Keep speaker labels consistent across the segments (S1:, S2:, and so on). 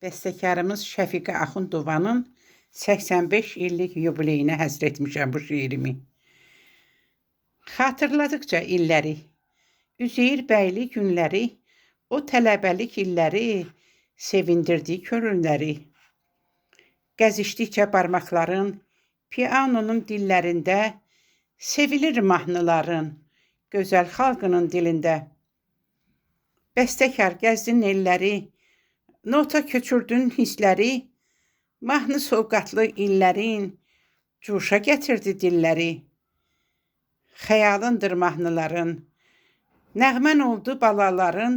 S1: Bəstəkarımız Şəfiqə Axundovanın 85 illik yubileyinə həsr etmişəm bu şeirimi. Xatırladıqca illəri, Üzeyir bəyli günləri, o tələbəlik illəri, sevindirdi könülləri. Gəzişdikcə barmaqların, pianonun dillərində, sevilir mahnıların, gözəl xalqının dilində. Bəstəkar gəzdin elləri, nota köçürdün hissləri, mahnı sovqatlı illərin, cuşa gətirdi dilləri. Xəyalındır mahnıların, nəğmən oldu balaların,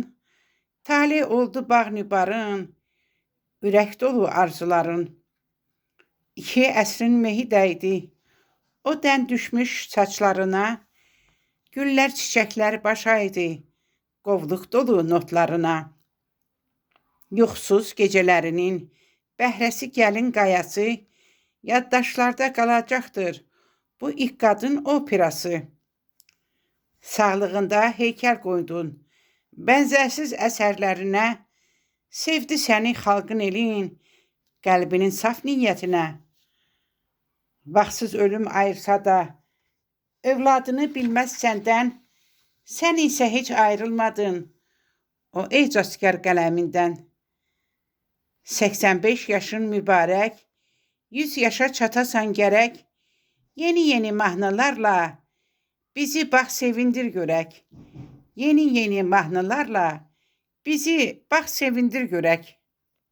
S1: tale oldu bağ-nübarın, ürək dolu arzuların. İki əsrin mehi dəydi, o dən düşmüş saçlarına, güllər çiçəklər başaydı, qovluq dolu notlarına. Yuxsuz gecələrinin bəhrəsi gəlin qayası, yaddaşlarda qalacaqdır bu ilk qadın operası. Sağlığında heykəl qoydun, bənzərsiz əsərlərinə, sevdi səni xalqın elin, qəlbinin saf niyyətinə. Vaxtsız ölüm ayırsa da, övladını bilməz səndən, sən isə heç ayrılmadın o ecazkar qələmindən. 85 yaşın mübarək, 100 yaşa çatasan gərək, yeni mahnılarla bizi bax sevindir görək. Yeni mahnılarla bizi bax sevindir görək.